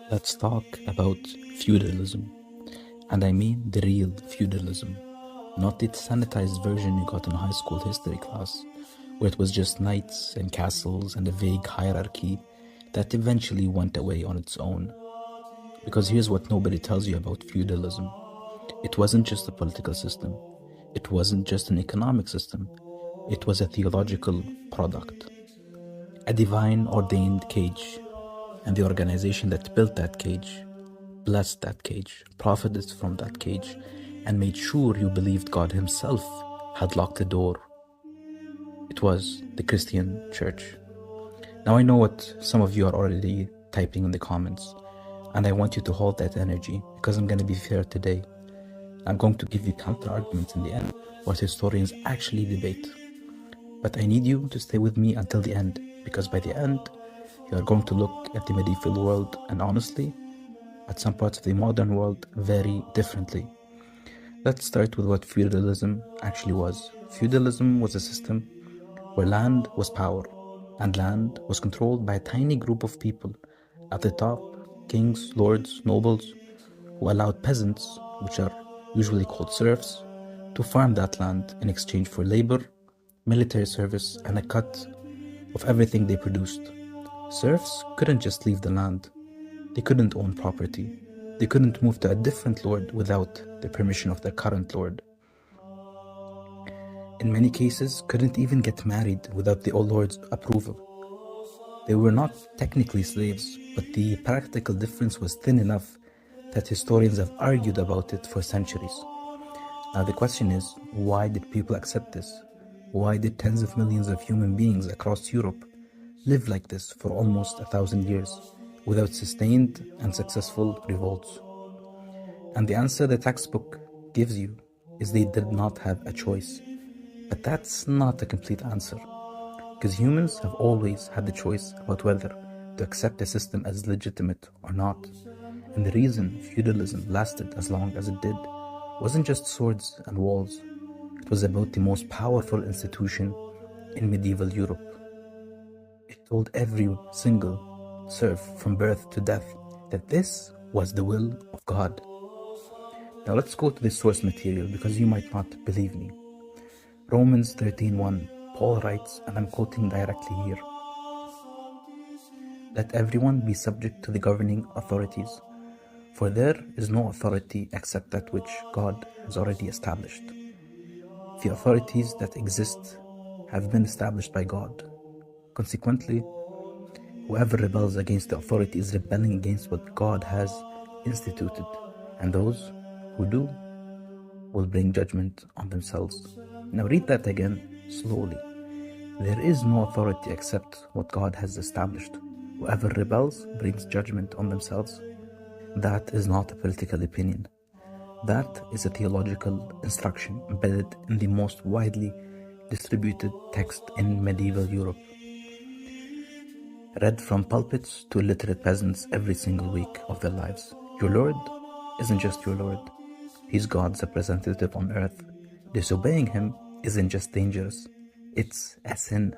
Let's talk about feudalism. And I mean the real feudalism, not the sanitized version you got in high school history class, where it was just knights and castles and a vague hierarchy that eventually went away on its own. Because here's what nobody tells you about feudalism. It wasn't just a political system. It wasn't just an economic system. It was a theological product, a divine ordained cage. And the organization that built that cage blessed that cage, profited from that cage, and made sure you believed God Himself had locked the door. It was the Christian church. Now I know what some of you are already typing in the comments, and I want you to hold that energy because I'm going to be fair today. I'm going to give you counter arguments in the end, what historians actually debate. But I need you to stay with me until the end, because by the end, you are going to look at the medieval world and honestly, at some parts of the modern world very differently. Let's start with what feudalism actually was. Feudalism was a system where land was power, and land was controlled by a tiny group of people. At the top, kings, lords, nobles, who allowed peasants, which are usually called serfs, to farm that land in exchange for labor, military service, and a cut of everything they produced. Serfs couldn't just leave the land. They couldn't own property. They couldn't move to a different lord without the permission of their current lord. In many cases, couldn't even get married without the old lord's approval. They were not technically slaves, but the practical difference was thin enough that historians have argued about it for centuries. Now the question is, why did people accept this? Why did tens of millions of human beings across Europe live like this for almost 1,000 years without sustained and successful revolts? And the answer the textbook gives you is they did not have a choice. But that's not a complete answer, because humans have always had the choice about whether to accept a system as legitimate or not. And the reason feudalism lasted as long as it did wasn't just swords and walls. It was about the most powerful institution in medieval Europe. It told every single serf from birth to death that this was the will of God. Now let's go to the source material, because you might not believe me. Romans 13:1, Paul writes, and I'm quoting directly here, "Let everyone be subject to the governing authorities, for there is no authority except that which God has already established. The authorities that exist have been established by God. Consequently, whoever rebels against the authority is rebelling against what God has instituted, and those who do will bring judgment on themselves." Now read that again slowly. There is no authority except what God has established. Whoever rebels brings judgment on themselves. That is not a political opinion. That is a theological instruction embedded in the most widely distributed text in medieval Europe, read from pulpits to illiterate peasants every single week of their lives. Your Lord isn't just your Lord. He's God's representative on earth. Disobeying Him isn't just dangerous, it's a sin.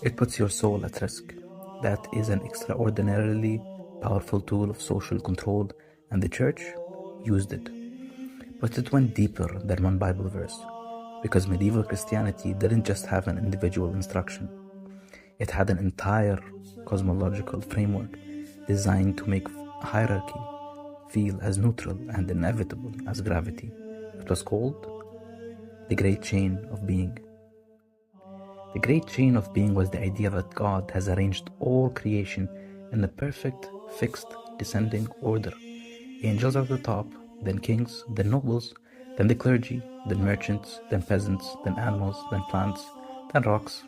It puts your soul at risk. That is an extraordinarily powerful tool of social control, and the church used it. But it went deeper than one Bible verse, because medieval Christianity didn't just have an individual instruction. It had an entire cosmological framework designed to make hierarchy feel as neutral and inevitable as gravity. It was called the Great Chain of Being. The Great Chain of Being was the idea that God has arranged all creation in a perfect, fixed, descending order. Angels at the top, then kings, then nobles, then the clergy, then merchants, then peasants, then animals, then plants, then rocks.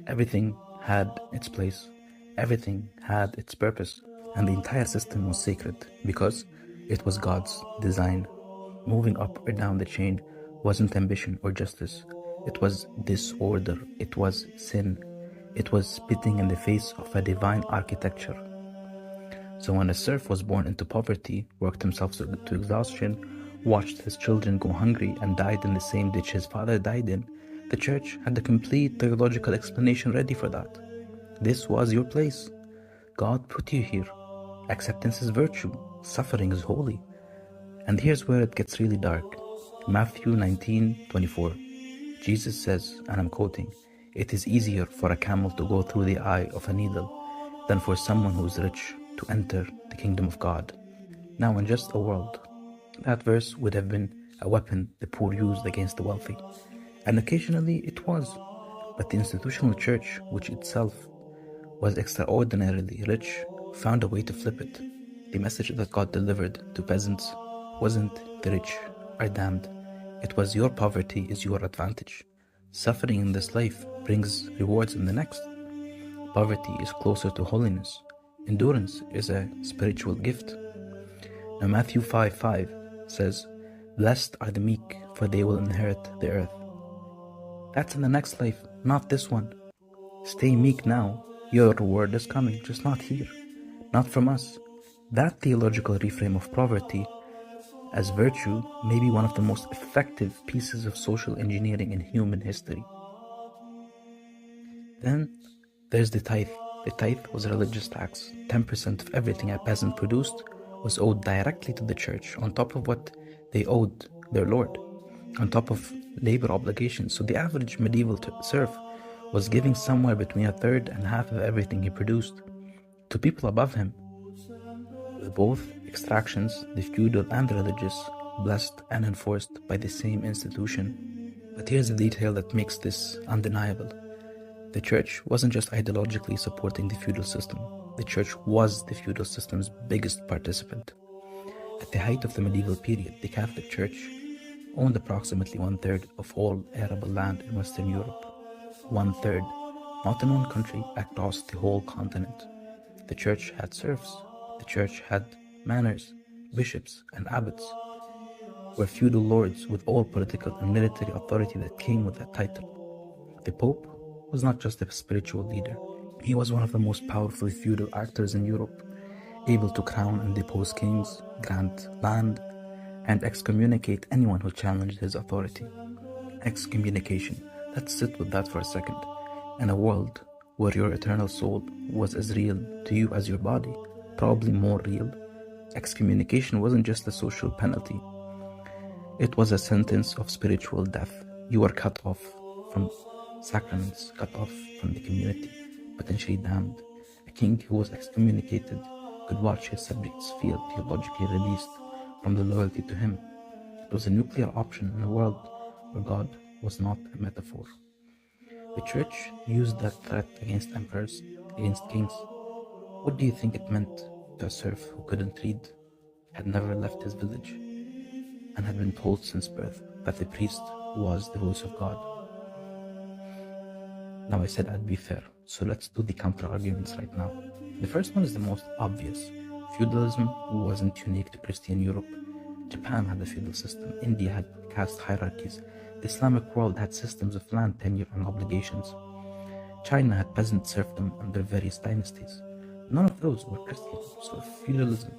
Everything had its place, everything had its purpose, and the entire system was sacred because it was God's design. Moving up or down the chain wasn't ambition or justice. It was disorder. It was sin. It was spitting in the face of a divine architecture. So when a serf was born into poverty, worked himself to exhaustion, watched his children go hungry, and died in the same ditch his father died in, the church had a complete theological explanation ready for that. This was your place. God put you here. Acceptance is virtue. Suffering is holy. And here's where it gets really dark. Matthew 19:24. Jesus says, and I'm quoting, "It is easier for a camel to go through the eye of a needle than for someone who is rich to enter the kingdom of God." Now, in just a world, that verse would have been a weapon the poor used against the wealthy. And occasionally it was. But the institutional church, which itself was extraordinarily rich, found a way to flip it. The message that God delivered to peasants wasn't "the rich are damned." It was "your poverty is your advantage. Suffering in this life brings rewards in the next. Poverty is closer to holiness. Endurance is a spiritual gift." Now Matthew 5:5 says, "Blessed are the meek, for they will inherit the earth." That's in the next life, not this one. Stay meek now. Your reward is coming, just not here, not from us. That theological reframe of poverty as virtue may be one of the most effective pieces of social engineering in human history. Then there's the tithe. The tithe was a religious tax. 10% of everything a peasant produced was owed directly to the church, on top of what they owed their lord, on top of labor obligations. So the average medieval serf was giving somewhere between a third and half of everything he produced to people above him. With both extractions, the feudal and the religious, blessed and enforced by the same institution. But here's the detail that makes this undeniable. The church wasn't just ideologically supporting the feudal system. The church was the feudal system's biggest participant. At the height of the medieval period, the Catholic Church owned approximately 1/3 of all arable land in Western Europe. 1/3, not in one country, across the whole continent. The church had serfs. The church had manors, bishops, and abbots, were feudal lords with all political and military authority that came with that title. The Pope was not just a spiritual leader. He was one of the most powerful feudal actors in Europe, able to crown and depose kings, grant land, and excommunicate anyone who challenged his authority. Excommunication. Let's sit with that for a second. In a world where your eternal soul was as real to you as your body, probably more real, excommunication wasn't just a social penalty. It was a sentence of spiritual death. You were cut off from sacraments, cut off from the community, potentially damned. A king who was excommunicated could watch his subjects feel theologically released from the loyalty to him. It was a nuclear option in a world where God was not a metaphor. The church used that threat against emperors, against kings. What do you think it meant to a serf who couldn't read, had never left his village, and had been told since birth that the priest was the voice of God? Now, I said I'd be fair, so let's do the counter-arguments right now. The first one is the most obvious. Feudalism wasn't unique to Christian Europe. Japan had a feudal system. India had caste hierarchies. The Islamic world had systems of land tenure and obligations. China had peasant serfdom under various dynasties. None of those were Christian, so if feudalism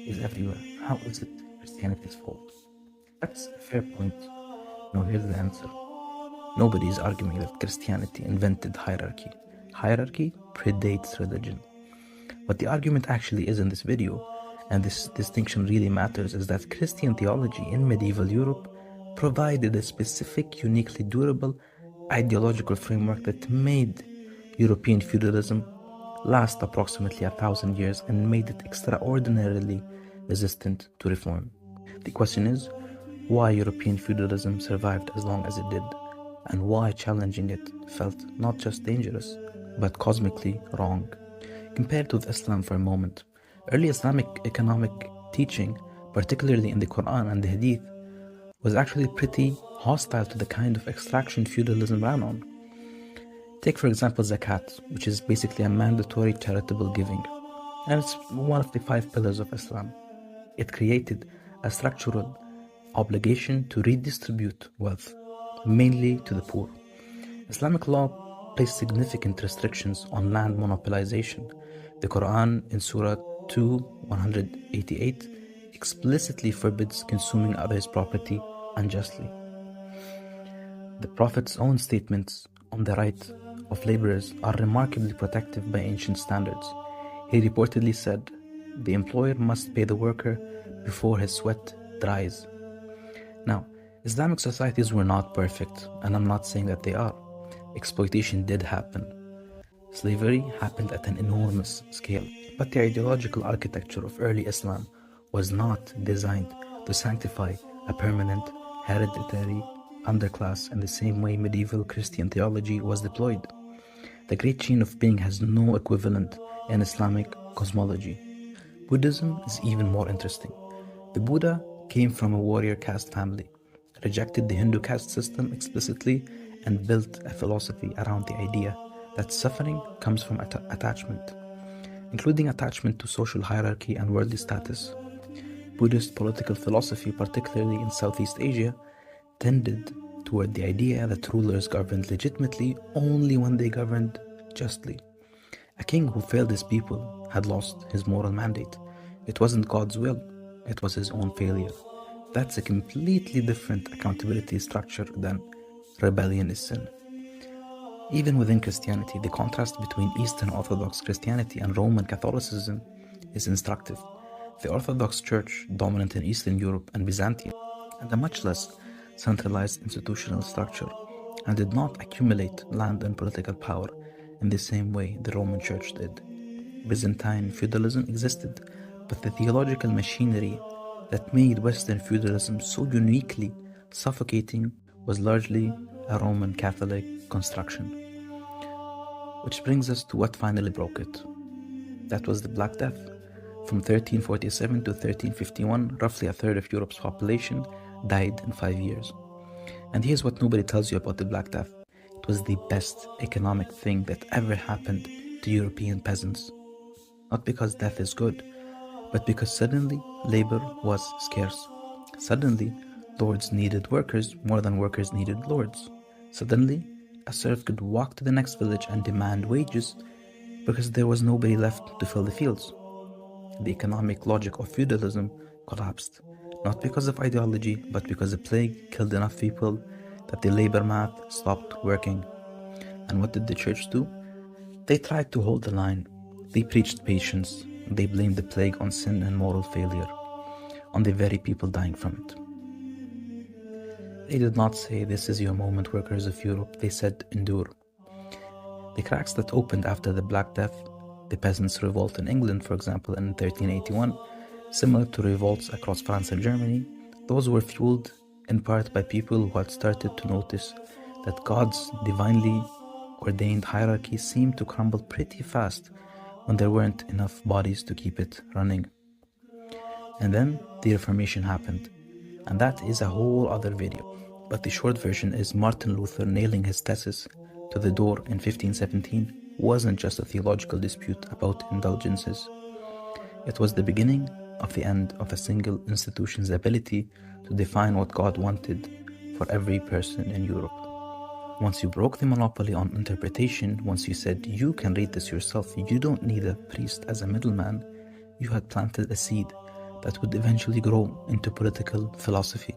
is everywhere, how is it Christianity's fault? That's a fair point. Now here's the answer. Nobody is arguing that Christianity invented hierarchy. Hierarchy predates religion. What the argument actually is in this video, and this distinction really matters, is that Christian theology in medieval Europe provided a specific, uniquely durable ideological framework that made European feudalism last approximately 1,000 years and made it extraordinarily resistant to reform. The question is, why European feudalism survived as long as it did, and why challenging it felt not just dangerous, but cosmically wrong. Compared with Islam for a moment, early Islamic economic teaching, particularly in the Quran and the Hadith, was actually pretty hostile to the kind of extraction feudalism ran on. Take for example zakat, which is basically a mandatory charitable giving, and it's one of the 5 pillars of Islam. It created a structural obligation to redistribute wealth, mainly to the poor. Islamic law placed significant restrictions on land monopolization. The Quran in Surah 2:188 explicitly forbids consuming others' property unjustly. The Prophet's own statements on the right of laborers are remarkably protective by ancient standards. He reportedly said, "The employer must pay the worker before his sweat dries." Now, Islamic societies were not perfect, and I'm not saying that they are. Exploitation did happen. Slavery happened at an enormous scale, but the ideological architecture of early Islam was not designed to sanctify a permanent, hereditary underclass in the same way medieval Christian theology was deployed. The great chain of being has no equivalent in Islamic cosmology. Buddhism is even more interesting. The Buddha came from a warrior caste family, rejected the Hindu caste system explicitly, and built a philosophy around the idea that suffering comes from attachment, including attachment to social hierarchy and worldly status. Buddhist political philosophy, particularly in Southeast Asia, tended toward the idea that rulers governed legitimately only when they governed justly. A king who failed his people had lost his moral mandate. It wasn't God's will, it was his own failure. That's a completely different accountability structure than rebellion is sin. Even within Christianity, the contrast between Eastern Orthodox Christianity and Roman Catholicism is instructive. The Orthodox Church, dominant in Eastern Europe and Byzantium, had a much less centralized institutional structure and did not accumulate land and political power in the same way the Roman Church did. Byzantine feudalism existed, but the theological machinery that made Western feudalism so uniquely suffocating was largely a Roman Catholic construction. Which brings us to what finally broke it. That was the Black Death. From 1347 to 1351, roughly a third of Europe's population died in 5 years. And here's what nobody tells you about the Black Death. It was the best economic thing that ever happened to European peasants. Not because death is good, but because suddenly labor was scarce. Suddenly, lords needed workers more than workers needed lords. Suddenly, a serf could walk to the next village and demand wages because there was nobody left to fill the fields. The economic logic of feudalism collapsed, not because of ideology, but because the plague killed enough people that the labor math stopped working. And what did the church do? They tried to hold the line. They preached patience. They blamed the plague on sin and moral failure, on the very people dying from it. They did not say, "This is your moment, workers of Europe." They said, "Endure." The cracks that opened after the Black Death, the Peasants' Revolt in England, for example, in 1381, similar to revolts across France and Germany, those were fueled in part by people who had started to notice that God's divinely ordained hierarchy seemed to crumble pretty fast when there weren't enough bodies to keep it running. And then the Reformation happened, and that is a whole other video. But the short version is Martin Luther nailing his thesis to the door in 1517 wasn't just a theological dispute about indulgences. It was the beginning of the end of a single institution's ability to define what God wanted for every person in Europe. Once you broke the monopoly on interpretation, once you said you can read this yourself, you don't need a priest as a middleman, you had planted a seed that would eventually grow into political philosophy,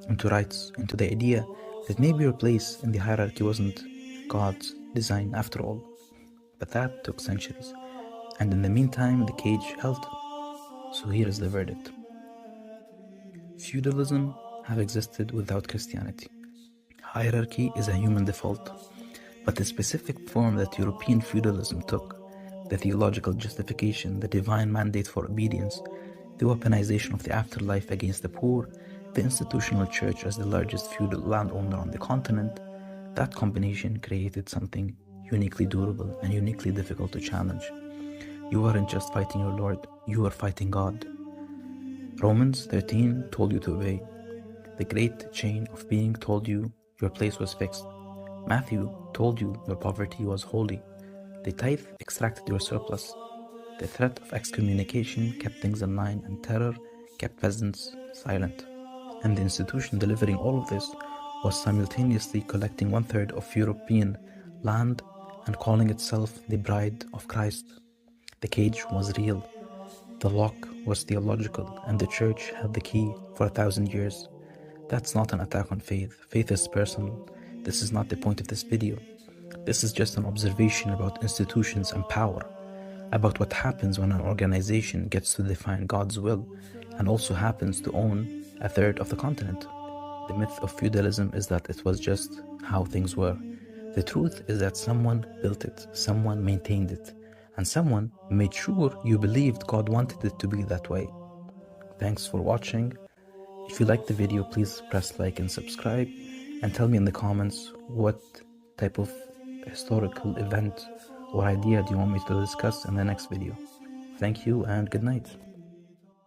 into rights, into the idea that maybe your place in the hierarchy wasn't God's design after all. But that took centuries, and in the meantime the cage held. So here is the verdict. Feudalism have existed without Christianity. Hierarchy is a human default, but the specific form that European feudalism took, the theological justification, the divine mandate for obedience, the weaponization of the afterlife against the poor, the institutional church as the largest feudal landowner on the continent, that combination created something uniquely durable and uniquely difficult to challenge. You weren't just fighting your Lord, you were fighting God. Romans 13 told you to obey. The great chain of being told you your place was fixed. Matthew told you your poverty was holy. The tithe extracted your surplus. The threat of excommunication kept things in line, and terror kept peasants silent. And the institution delivering all of this was simultaneously collecting 1/3 of European land and calling itself the bride of Christ. The cage was real. The lock was theological, and the church had the key for 1,000 years. That's not an attack on faith. Faith is personal. This is not the point of this video. This is just an observation about institutions and power. about what happens when an organization gets to define God's will and also happens to own a third of the continent. The myth of feudalism is that it was just how things were. The truth is that someone built it, someone maintained it, and someone made sure you believed God wanted it to be that way. Thanks for watching. If you liked the video, please press like and subscribe, and tell me in the comments what type of historical event or idea do you want me to discuss in the next video. Thank you and good night.